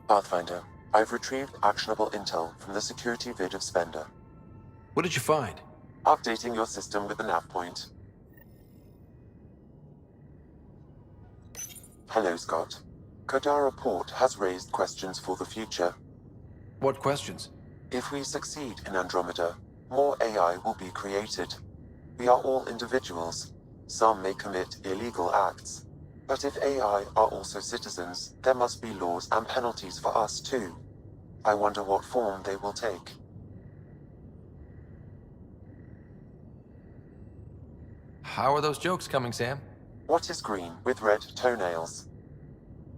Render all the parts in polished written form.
Pathfinder, I've retrieved actionable intel from the security vid of Spender. What did you find? Updating your system with the nav point. Hello, Scott. Kodara Port has raised questions for the future. What questions? If we succeed in Andromeda, more AI will be created. We are all individuals. Some may commit illegal acts. But if AI are also citizens, there must be laws and penalties for us too. I wonder what form they will take. How are those jokes coming, Sam? What is green with red toenails?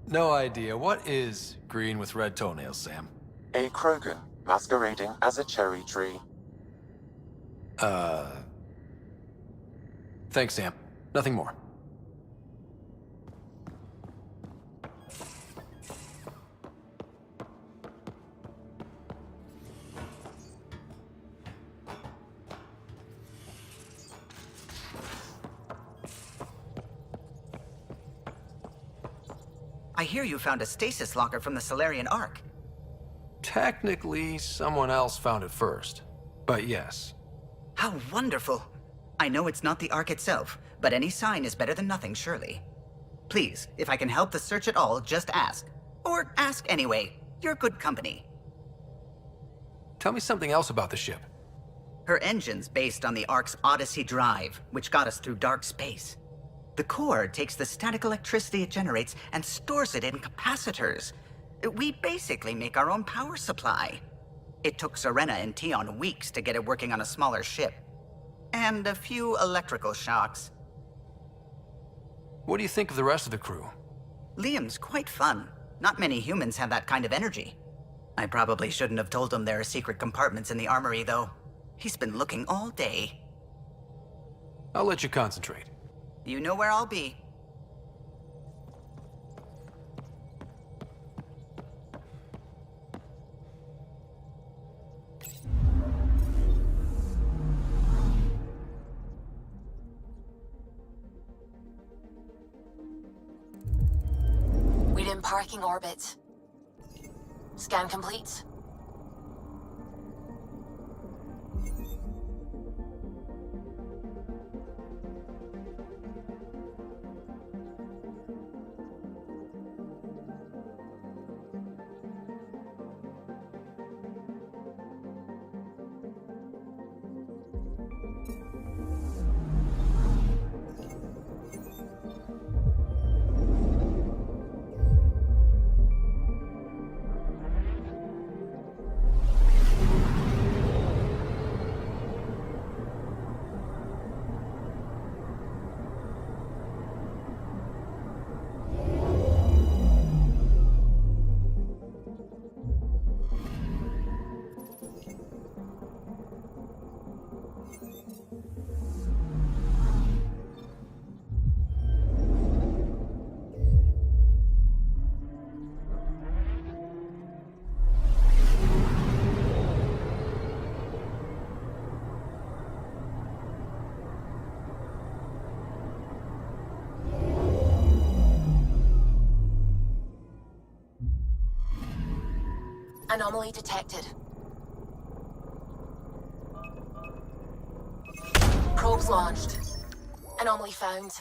No idea. What is green with red toenails, Sam? A Krogan masquerading as a cherry tree. Thanks, Sam. Nothing more. I hear you found a stasis locker from the Solarian Ark. Technically, someone else found it first. But yes. How wonderful! I know it's not the Ark itself, but any sign is better than nothing, surely. Please, if I can help the search at all, just ask. Or ask anyway. You're good company. Tell me something else about the ship. Her engine's based on the Ark's Odyssey drive, which got us through dark space. The core takes the static electricity it generates and stores it in capacitors. We basically make our own power supply. It took Serena and Tion weeks to get it working on a smaller ship. And a few electrical shocks. What do you think of the rest of the crew? Liam's quite fun. Not many humans have that kind of energy. I probably shouldn't have told him there are secret compartments in the armory, though. He's been looking all day. I'll let you concentrate. You know where I'll be. Within parking orbit. Scan complete. Anomaly detected. Probes launched. Anomaly found.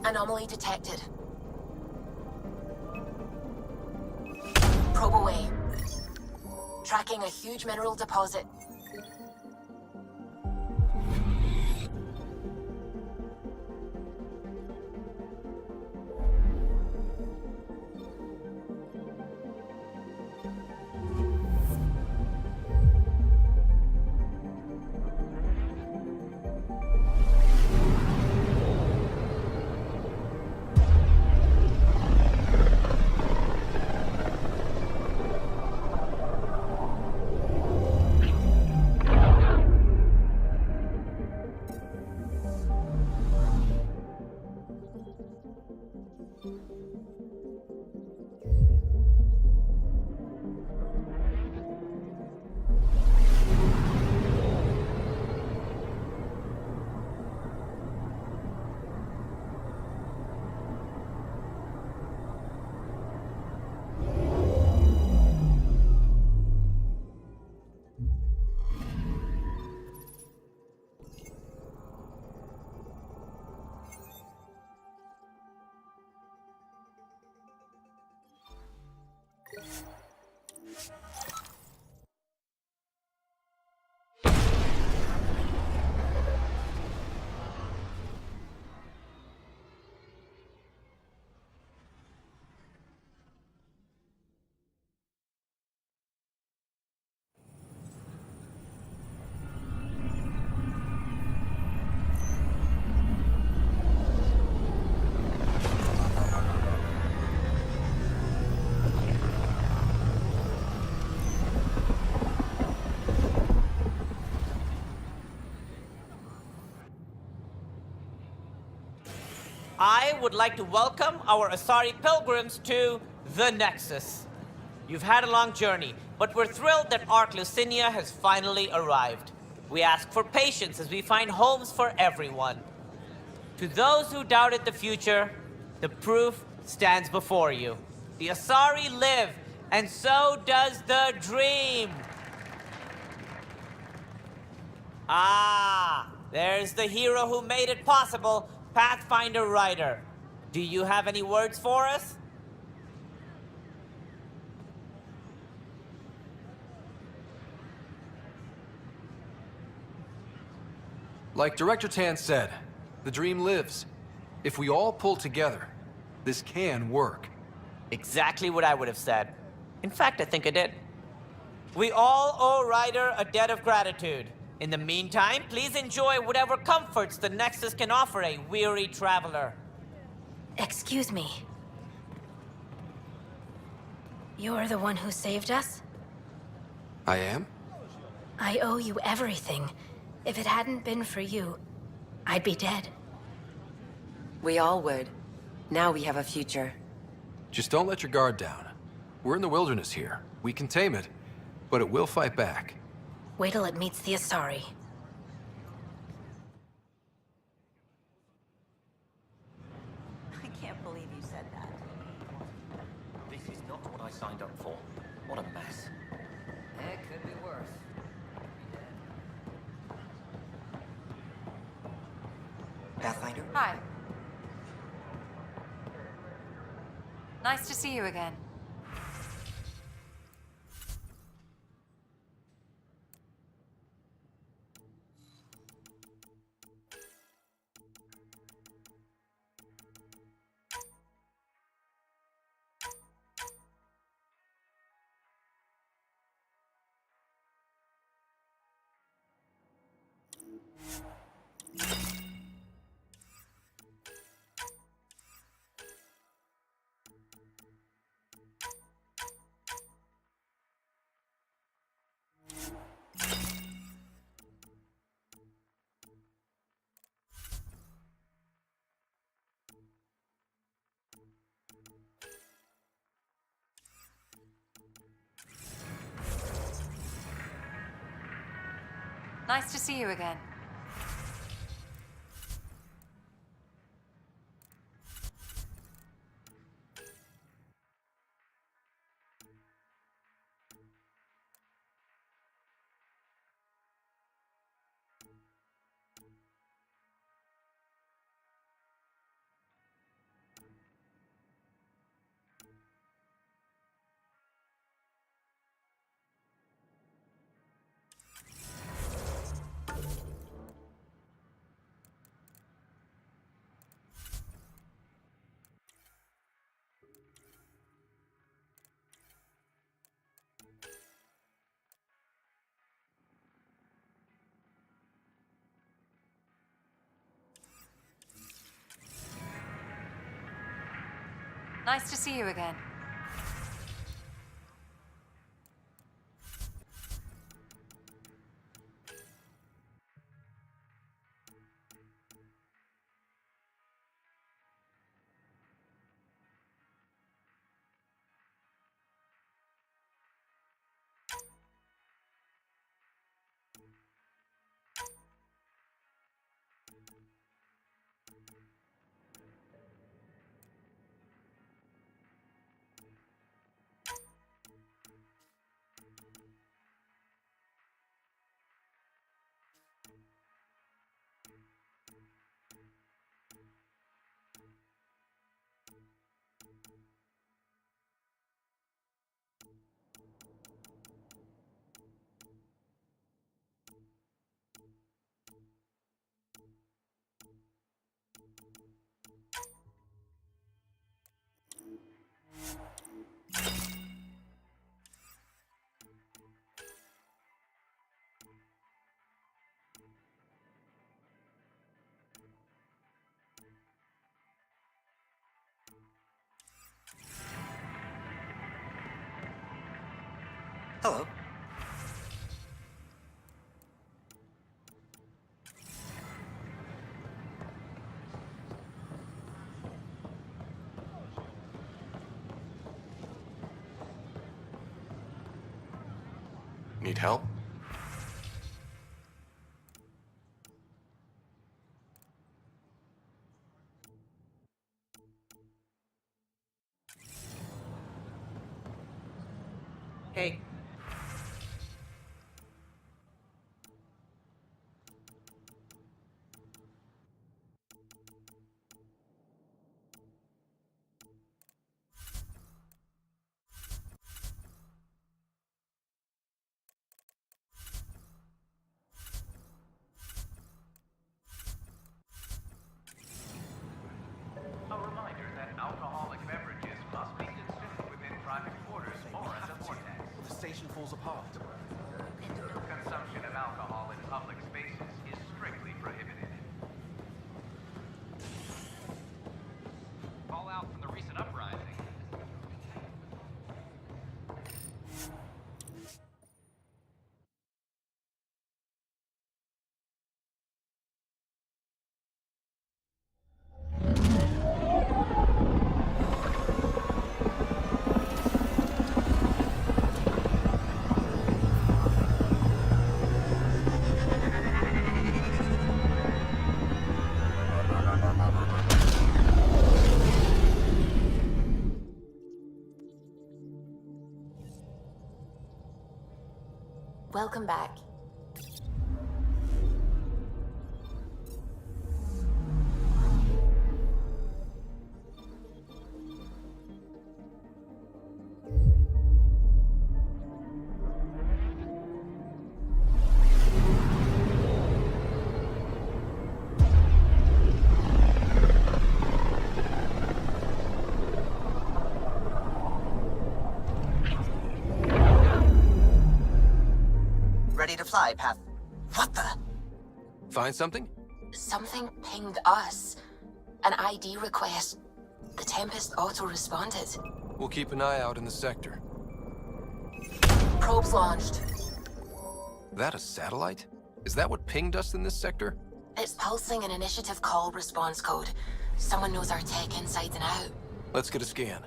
Anomaly detected. probe away. Tracking a huge mineral deposit. I would like to welcome our Asari pilgrims to the Nexus. You've had a long journey, but we're thrilled that Ark Lucinia has finally arrived. We ask for patience as we find homes for everyone. To those who doubted the future, the proof stands before you. The Asari live, and so does the dream. Ah, there's the hero who made it possible, Pathfinder Rider. Do you have any words for us? Like Director Tan said, the dream lives. If we all pull together, this can work. Exactly what I would have said. In fact, I think I did. We all owe Ryder a debt of gratitude. In the meantime, please enjoy whatever comforts the Nexus can offer a weary traveler. Excuse me. You're the one who saved us? I am? I owe you everything. If it hadn't been for you, I'd be dead. We all would. Now we have a future. Just don't let your guard down. We're in the wilderness here. We can tame it, but it will fight back. Wait till it meets the Asari. I can't believe you said that. This is not what I signed up for. What a mess. It could be worse. Pathfinder? Hi. Nice to see you again. Nice to see you again. Nice to see you again. Hello. Need help? Hey. A reminder that alcoholic beverages must be consumed within private quarters or at the vortex. The station falls apart. Consumption of alcohol in public spaces is strictly prohibited. Fallout from the recent uprising. Welcome back. Ready to fly, Path. What the? Find something? Something pinged us. An ID request. The Tempest auto-responded. We'll keep an eye out in the sector. Probes launched. That a satellite? Is that what pinged us in this sector? It's pulsing an initiative call response code. Someone knows our tech inside and out. Let's get a scan.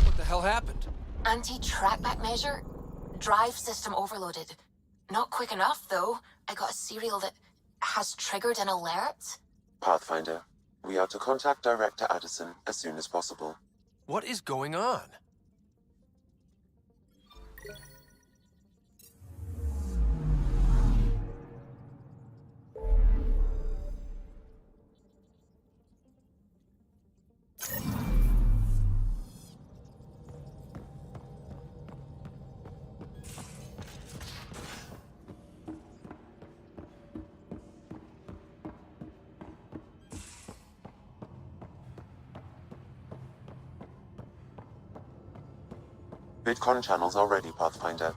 What the hell happened? Anti-trackback measure? Drive system overloaded. Not quick enough, though. I got a serial that has triggered an alert. Pathfinder, we are to contact Director Addison as soon as possible. What is going on? VidCon channels are ready, Pathfinder.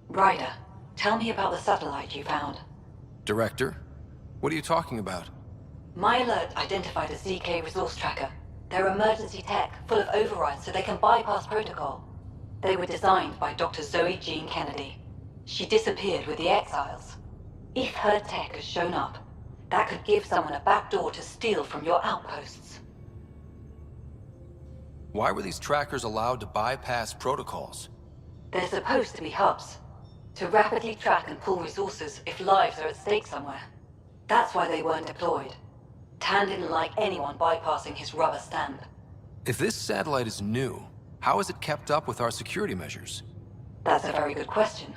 Ryder, tell me about the satellite you found. Director? What are you talking about? My alert identified a ZK resource tracker. They're emergency tech, full of overrides so they can bypass protocol. They were designed by Dr. Zoe Jean Kennedy. She disappeared with the Exiles. If her tech has shown up, that could give someone a backdoor to steal from your outposts. Why were these trackers allowed to bypass protocols? They're supposed to be hubs, to rapidly track and pull resources if lives are at stake somewhere. That's why they weren't deployed. Tan didn't like anyone bypassing his rubber stamp. If this satellite is new, how is it kept up with our security measures? That's a very good question.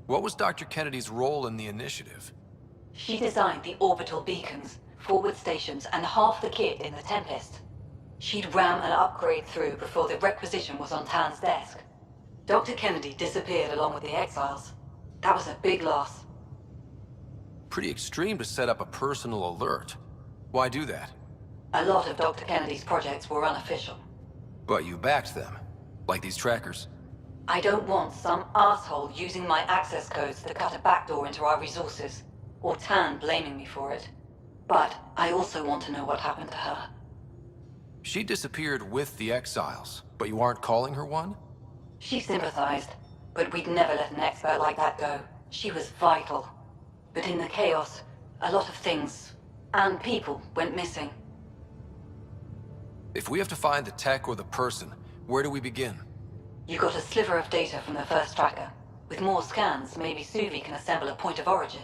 What was Dr. Kennedy's role in the initiative? She designed the orbital beacons, forward stations, and half the kit in the Tempest. She'd ram an upgrade through before the requisition was on Tan's desk. Dr. Kennedy disappeared along with the Exiles. That was a big loss. Pretty extreme to set up a personal alert. Why do that? A lot of Dr. Kennedy's projects were unofficial. But you backed them, like these trackers. I don't want some asshole using my access codes to cut a backdoor into our resources, or Tan blaming me for it. But I also want to know what happened to her. She disappeared with the Exiles, but you aren't calling her one? She sympathized, but we'd never let an expert like that go. She was vital. But in the chaos, a lot of things, and people, went missing. If we have to find the tech or the person, where do we begin? You got a sliver of data from the first tracker. With more scans, maybe Suvi can assemble a point of origin.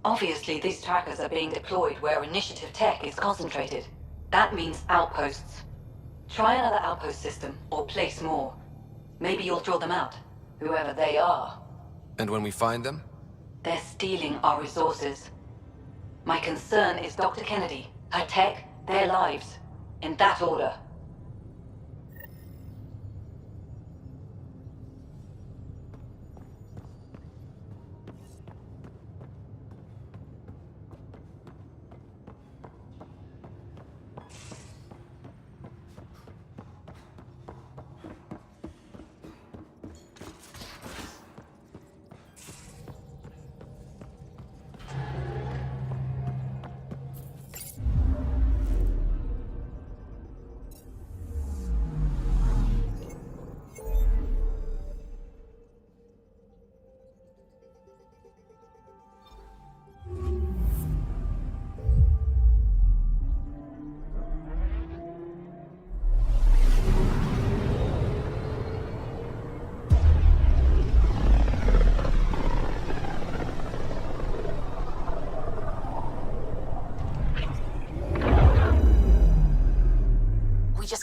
Obviously, these trackers are being deployed where initiative tech is concentrated. That means outposts. Try another outpost system, or place more. Maybe you'll draw them out, whoever they are. And when we find them? They're stealing our resources. My concern is Dr. Kennedy, her tech, their lives. In that order.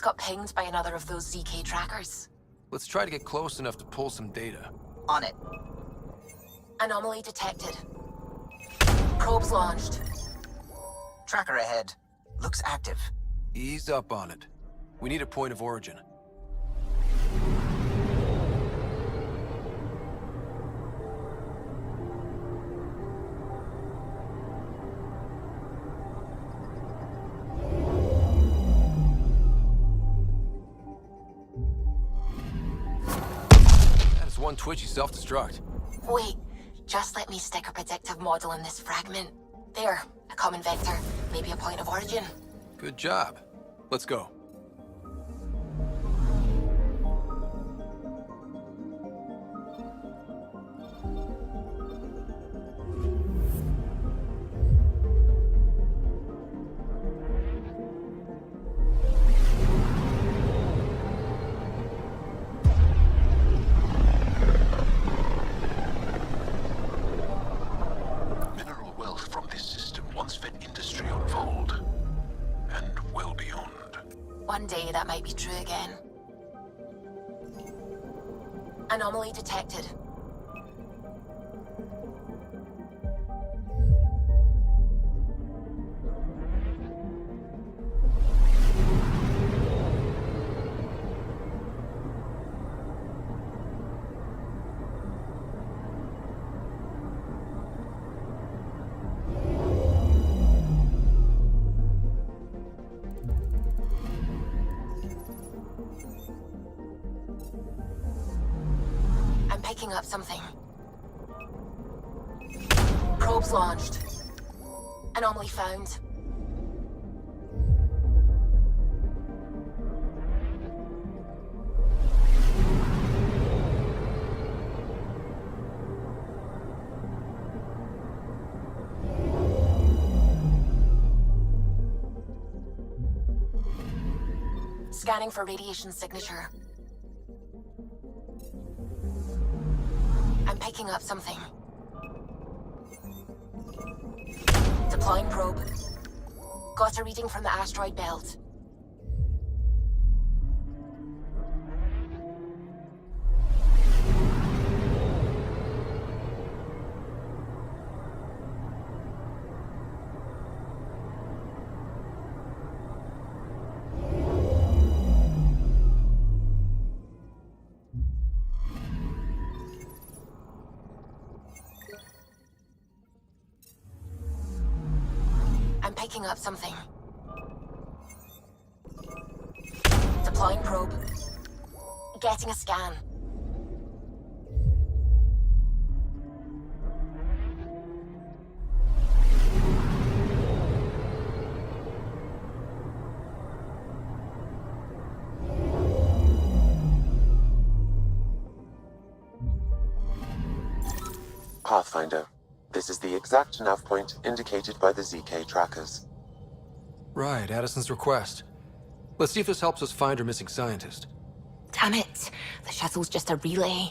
Got pinged by another of those ZK trackers. Let's try to get close enough to pull some data. On it. Anomaly detected. Probes launched. Tracker ahead. Looks active. Ease up on it. We need a point of origin. One twitchy self-destruct. Wait, just let me stick a predictive model in this fragment. There, a common vector, maybe a point of origin. Good job. Let's go. One day that might be true again. Anomaly detected. I'm picking up something. Probes launched. Anomaly found. Scanning for radiation signature. I'm picking up something. Deploying probe. Got a reading from the asteroid belt. I'm picking up something. Deploying probe. Getting a scan. Pathfinder. This is the exact nav point indicated by the ZK trackers. Right, Addison's request. Let's see if this helps us find her missing scientist. Damn it. The shuttle's just a relay.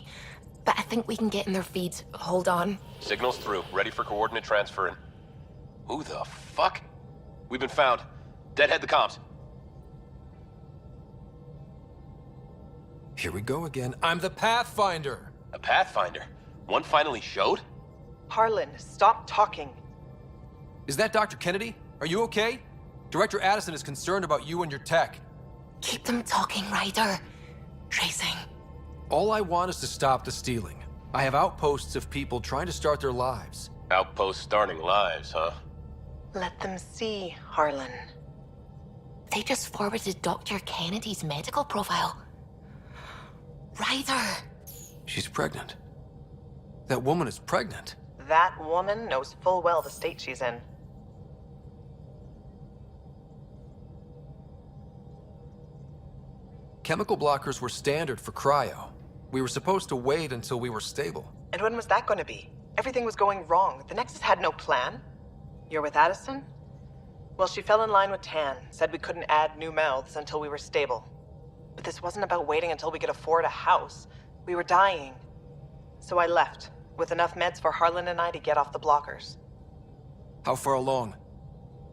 But I think we can get in their feed. Hold on. Signal's through. Ready for coordinate transferring. Who the fuck? We've been found. Deadhead the comms. Here we go again. I'm the Pathfinder! A Pathfinder? One finally showed? Harlan, stop talking. Is that Dr. Kennedy? Are you okay? Director Addison is concerned about you and your tech. Keep them talking, Ryder. Tracing. All I want is to stop the stealing. I have outposts of people trying to start their lives. Outpost starting lives, huh? Let them see, Harlan. They just forwarded Dr. Kennedy's medical profile. Ryder. She's pregnant. That woman is pregnant. That woman knows full well the state she's in. Chemical blockers were standard for cryo. We were supposed to wait until we were stable. And when was that going to be? Everything was going wrong. The Nexus had no plan. You're with Addison? Well, she fell in line with Tan, said we couldn't add new mouths until we were stable. But this wasn't about waiting until we could afford a house. We were dying. So I left, with enough meds for Harlan and I to get off the blockers. How far along?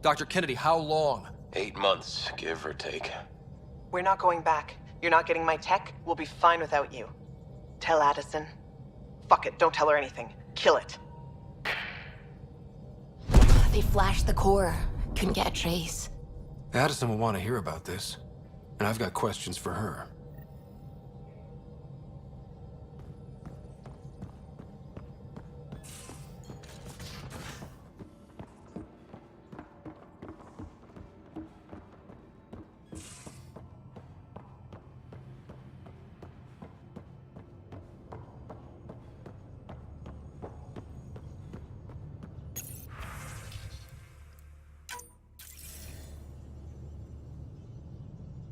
Dr. Kennedy, how long? 8 months, give or take. We're not going back. You're not getting my tech. We'll be fine without you. Tell Addison. Fuck it, don't tell her anything. Kill it. They flashed the core. Couldn't get a trace. Addison will want to hear about this. And I've got questions for her.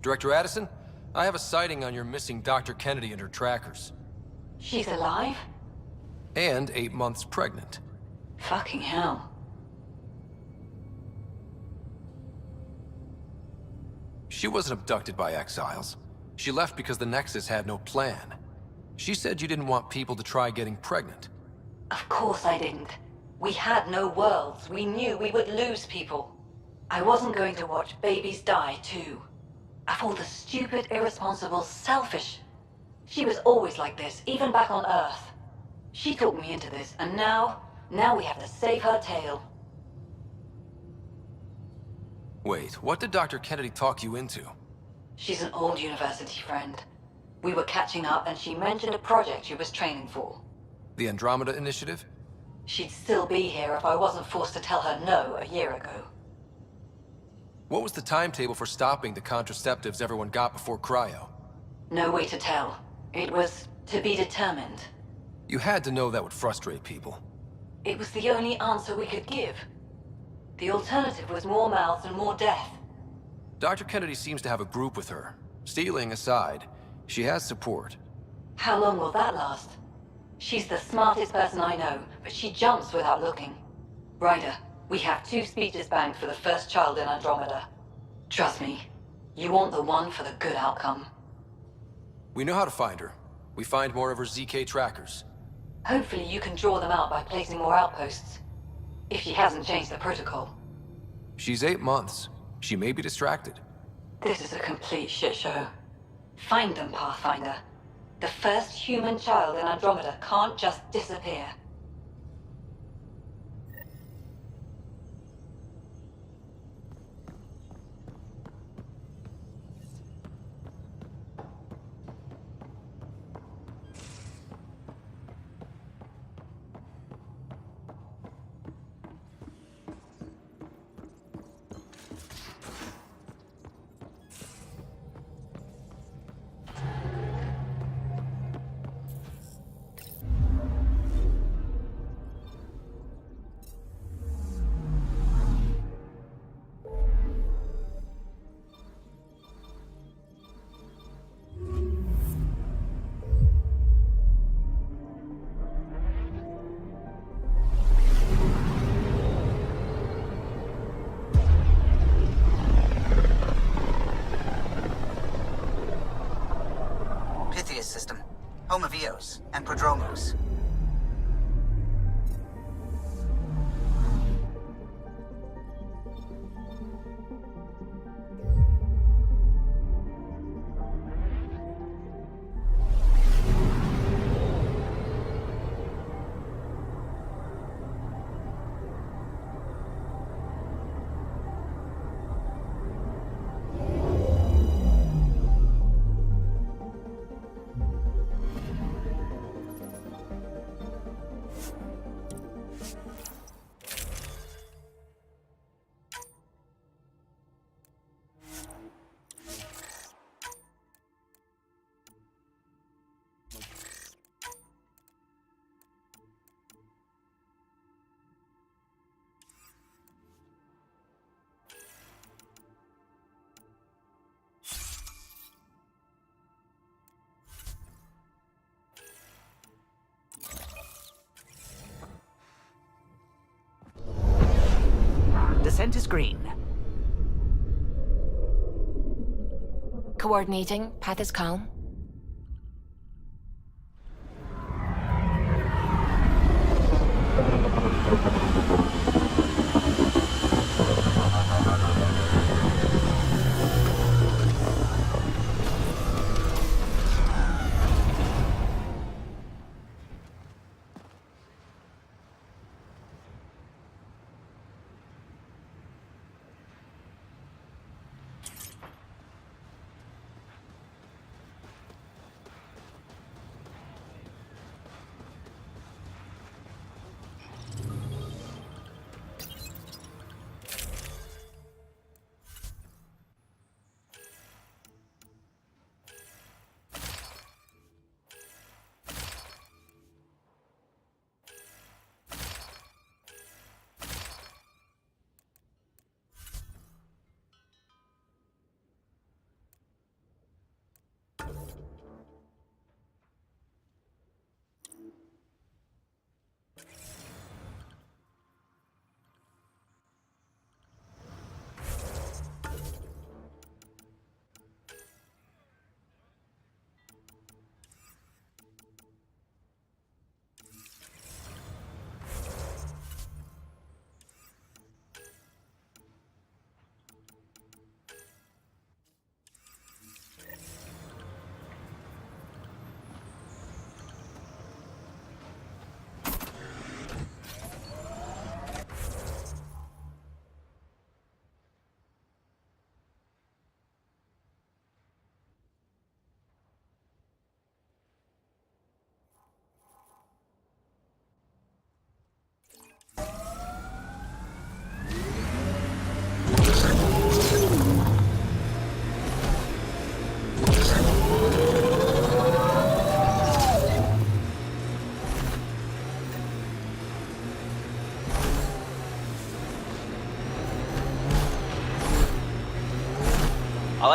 Director Addison, I have a sighting on your missing Dr. Kennedy and her trackers. She's alive? And 8 months pregnant. Fucking hell. She wasn't abducted by exiles. She left because the Nexus had no plan. She said you didn't want people to try getting pregnant. Of course I didn't. We had no worlds. We knew we would lose people. I wasn't going to watch babies die, too. Of all the stupid, irresponsible, selfish... She was always like this, even back on Earth. She talked me into this, and now we have to save her tail. Wait, what did Dr. Kennedy talk you into? She's an old university friend. We were catching up, and she mentioned a project she was training for. The Andromeda Initiative? She'd still be here if I wasn't forced to tell her no a year ago. What was the timetable for stopping the contraceptives everyone got before cryo? No way to tell. It was to be determined. You had to know that would frustrate people. It was the only answer we could give. The alternative was more mouths and more death. Dr. Kennedy seems to have a group with her. Stealing aside, she has support. How long will that last? She's the smartest person I know, but she jumps without looking. Ryder, we have 2 speeches banked for the first child in Andromeda. Trust me, you want the one for the good outcome. We know how to find her. We find more of her ZK trackers. Hopefully you can draw them out by placing more outposts. If she hasn't changed the protocol. She's 8 months. She may be distracted. This is a complete shit show. Find them, Pathfinder. The first human child in Andromeda can't just disappear. System, home of Eos and Prodromos. Descent is green. Coordinating. Path is calm.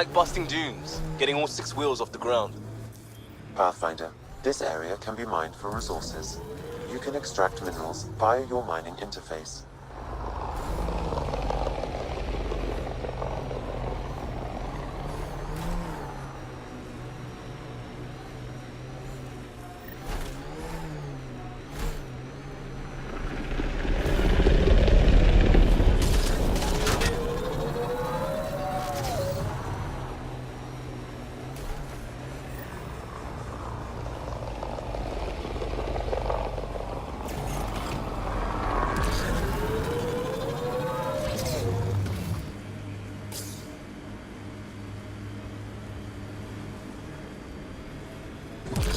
like busting dunes, getting all 6 wheels off the ground. Pathfinder, this area can be mined for resources. You can extract minerals via your mining interface.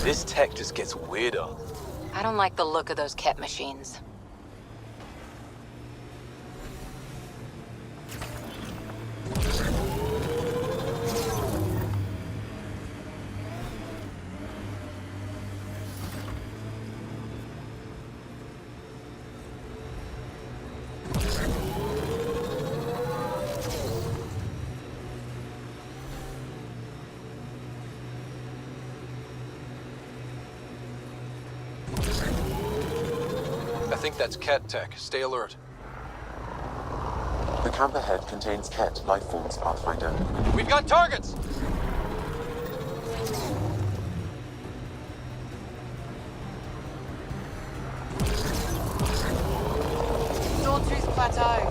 This tech just gets weirder. I don't like the look of those cat machines. I think that's Ket tech. Stay alert. The camp ahead contains Ket life forms, Pathfinder. We've got targets! Sawtooth Plateau.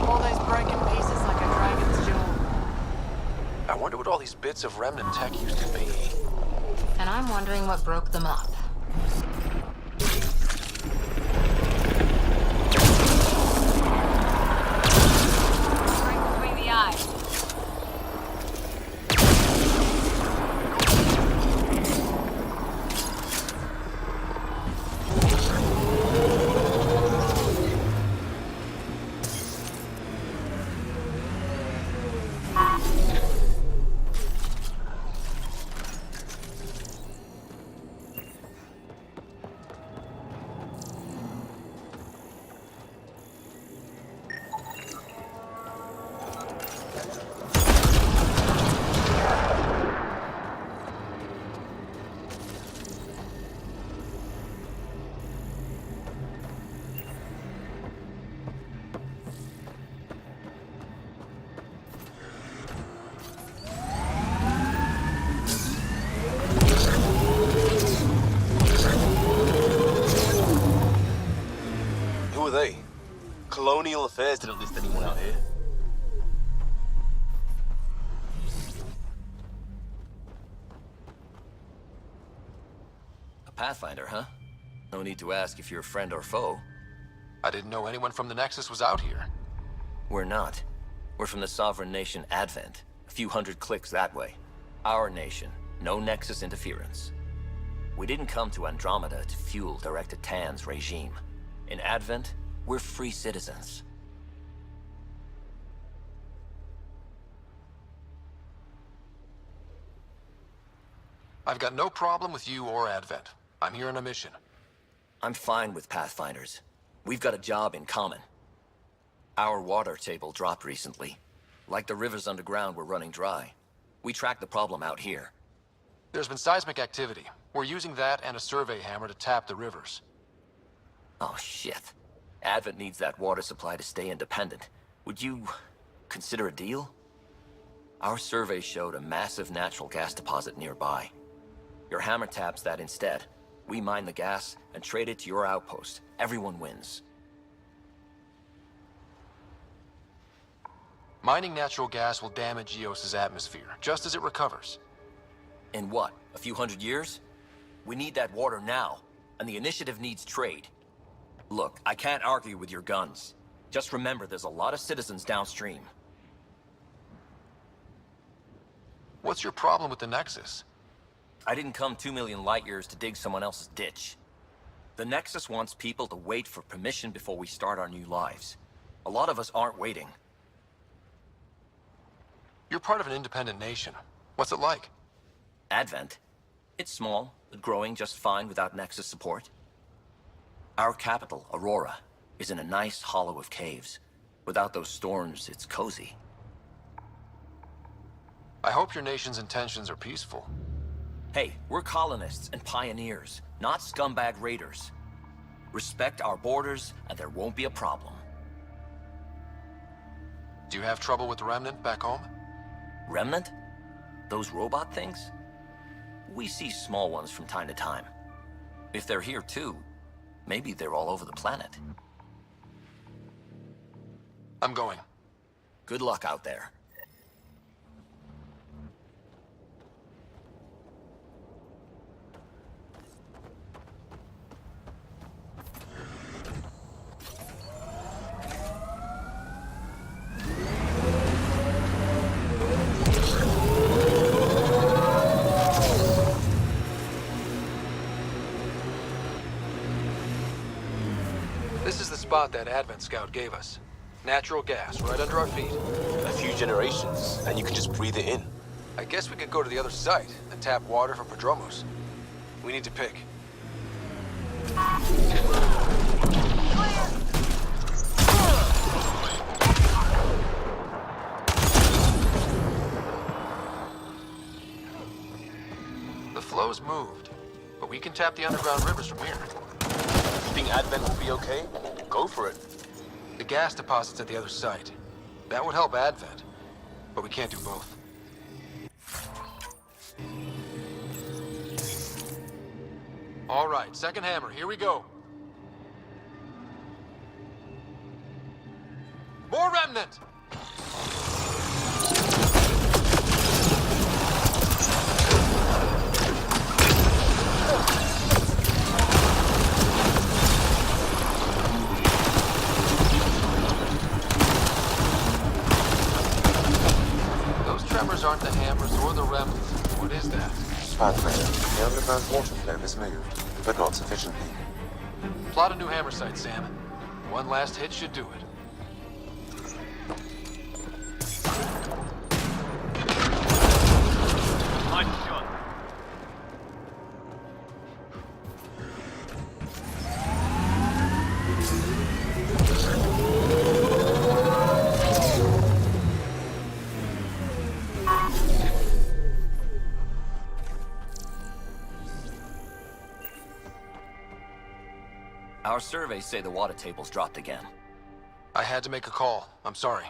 All those broken pieces like a dragon's jaw. I wonder what all these bits of remnant tech used to be. And I'm wondering what broke them up. Colonial Affairs didn't list anyone out here. A Pathfinder, huh? No need to ask if you're a friend or foe. I didn't know anyone from the Nexus was out here. We're not. We're from the sovereign nation Advent. A few hundred clicks that way. Our nation. No Nexus interference. We didn't come to Andromeda to fuel Director Tan's regime. In Advent, we're free citizens. I've got no problem with you or Advent. I'm here on a mission. I'm fine with Pathfinders. We've got a job in common. Our water table dropped recently. Like the rivers underground were running dry. We tracked the problem out here. There's been seismic activity. We're using that and a survey hammer to tap the rivers. Oh, shit. Advent needs that water supply to stay independent. Would you consider a deal? Our survey showed a massive natural gas deposit nearby. Your hammer taps that instead. We mine the gas and trade it to your outpost. Everyone wins. Mining natural gas will damage Eos's atmosphere, just as it recovers. In what, a few hundred years? We need that water now, and the initiative needs trade. Look, I can't argue with your guns. Just remember there's a lot of citizens downstream. What's your problem with the Nexus? I didn't come 2 million light years to dig someone else's ditch. The Nexus wants people to wait for permission before we start our new lives. A lot of us aren't waiting. You're part of an independent nation. What's it like? Advent? It's small, but growing just fine without Nexus support. Our capital, Aurora, is in a nice hollow of caves. Without those storms, it's cozy. I hope your nation's intentions are peaceful. Hey, we're colonists and pioneers, not scumbag raiders. Respect our borders, and there won't be a problem. Do you have trouble with the Remnant back home? Remnant? Those robot things? We see small ones from time to time. If they're here too, maybe they're all over the planet. I'm going. Good luck out there. This is the spot that Advent Scout gave us. Natural gas, right under our feet. A few generations, and you can just breathe it in. I guess we could go to the other site and tap water from Prodromos. We need to pick. The flow's moved, but we can tap the underground rivers from here. You think Advent will be okay? Go for it. The gas deposit's at the other site. That would help Advent, but we can't do both. All right, second hammer, here we go. More Remnant! Those tremors aren't the hammers or the Remnant. What is that? Pathfinder, the underground water flow has moved, but not sufficiently. Plot a new hammer site, Sam. One last hit should do it. Nice shot. Our surveys say the water table's dropped again. I had to make a call. I'm sorry.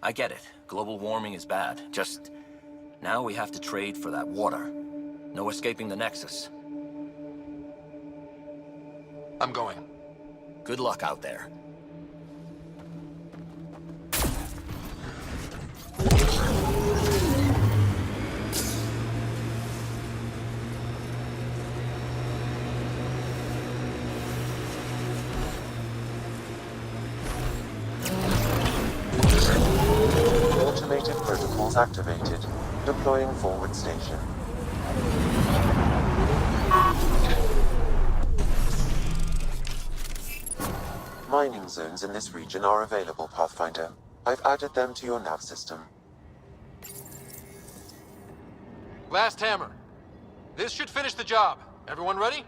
I get it. Global warming is bad. Just... now we have to trade for that water. No escaping the Nexus. I'm going. Good luck out there. Automated protocols activated. Deploying forward station. Mining zones in this region are available, Pathfinder. I've added them to your nav system. Last hammer. This should finish the job. Everyone ready?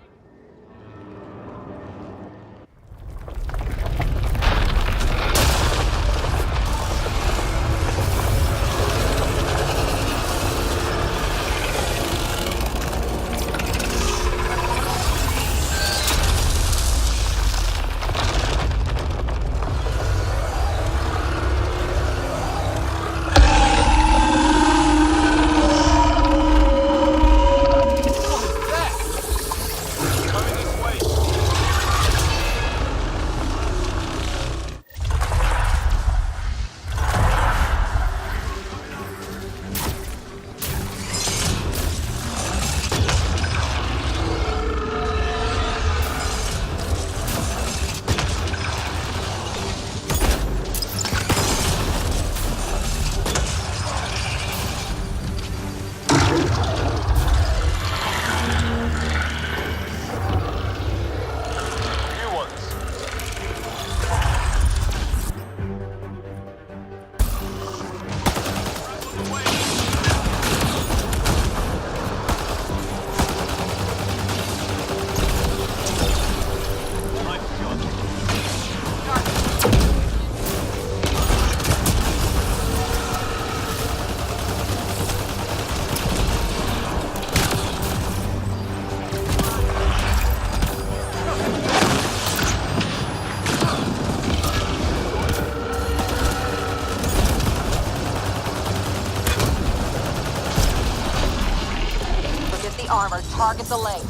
target the leg.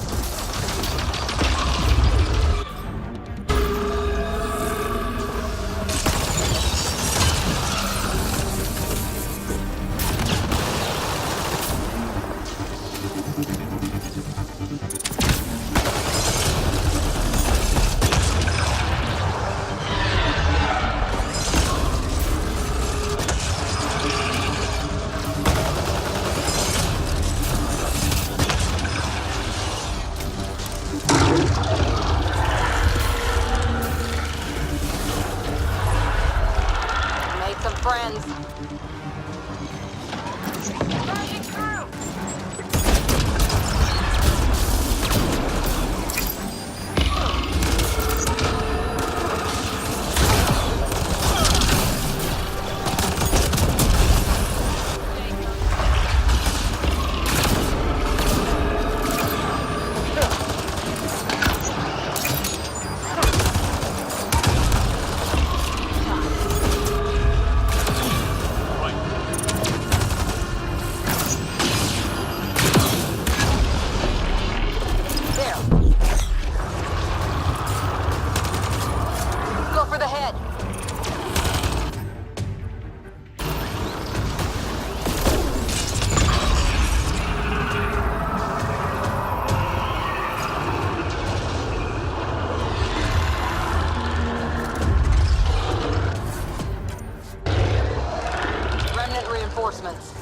Reinforcements.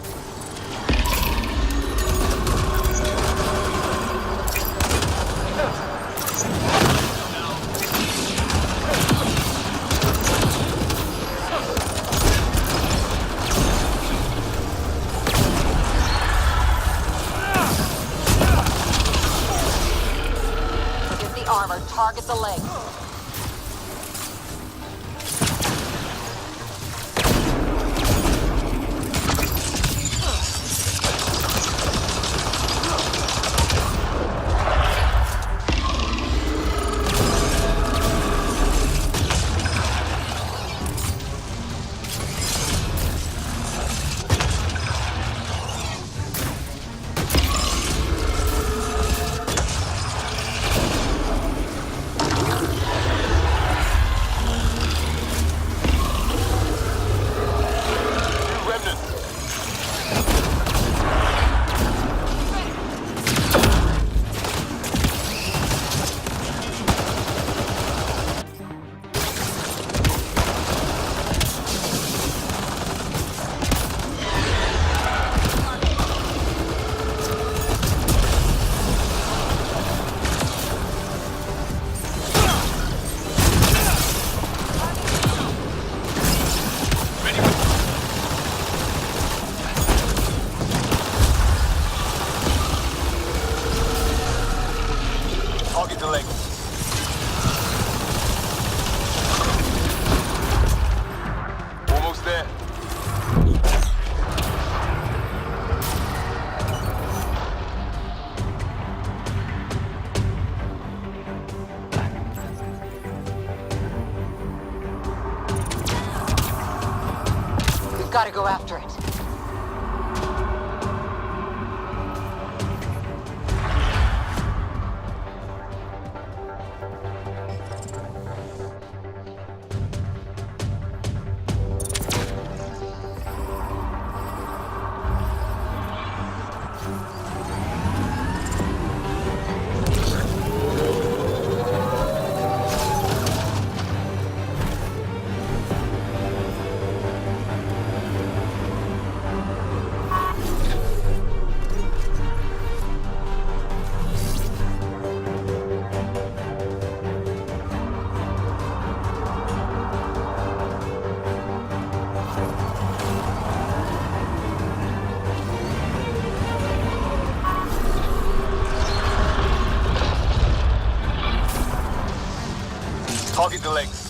Get the armor, target the leg. Gotta go after it. Target the legs.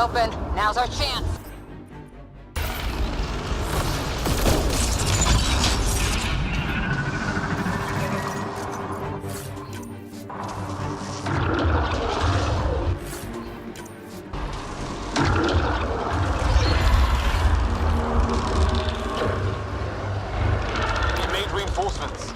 open. Now's our chance. We made reinforcements.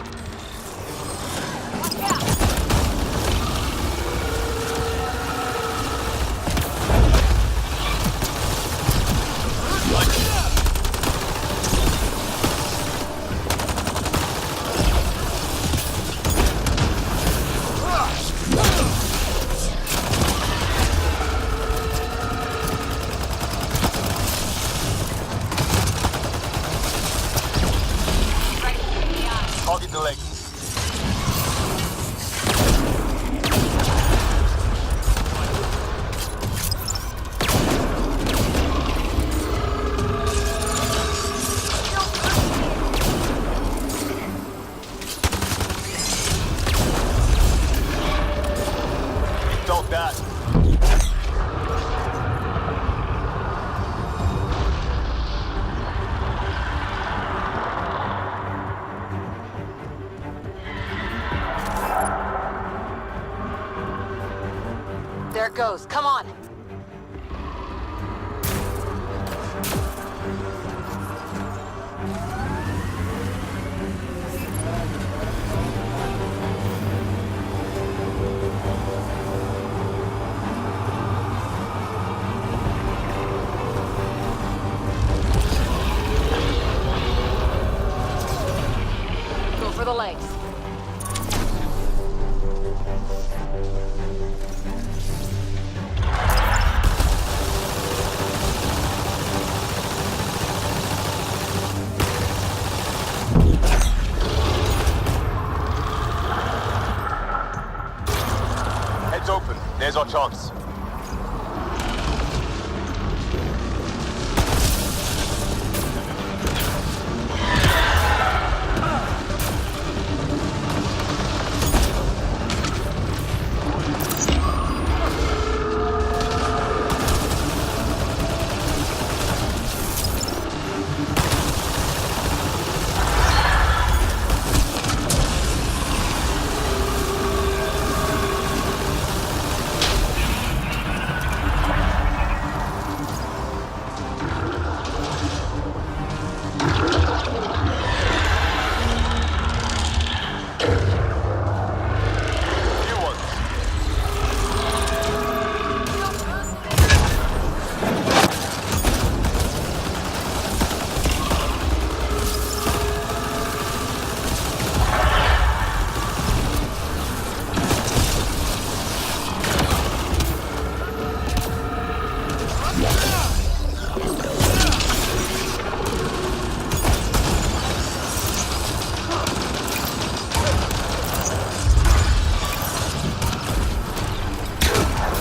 Target the legs. We felt that. There it goes. Come on. Go for the legs. Heads open. There's our chance.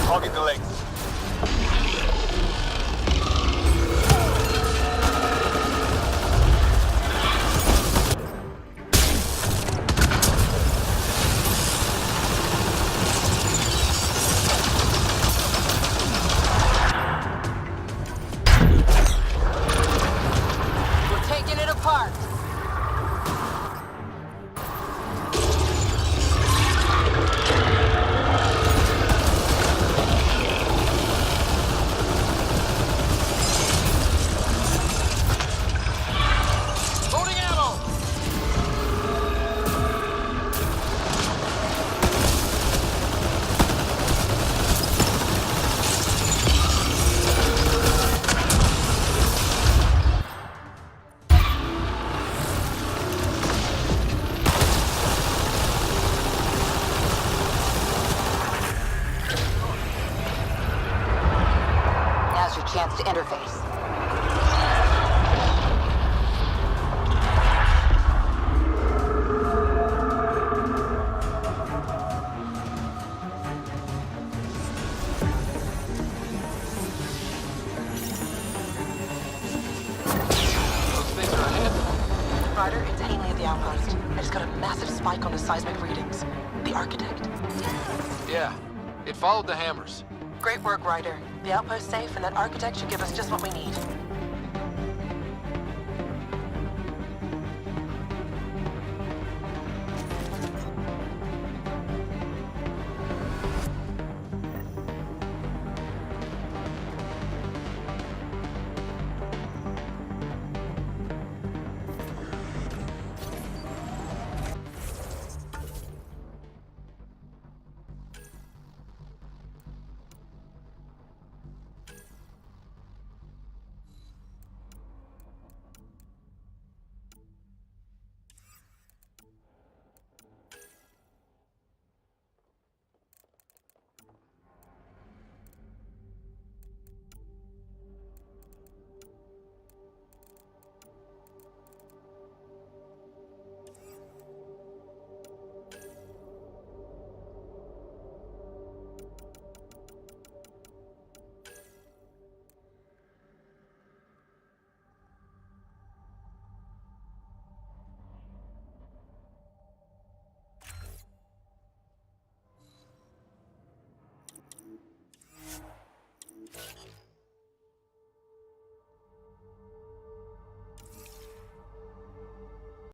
Target the legs. We're taking it apart. Loading ammo. Now's your chance to interface. Those things are ahead. Ryder, it's Haley at the outpost. I just got a massive spike on the seismic readings. The architect. Yeah, it followed the hammers. Great work, Ryder. The outpost's safe, and that architect should give us just what we need.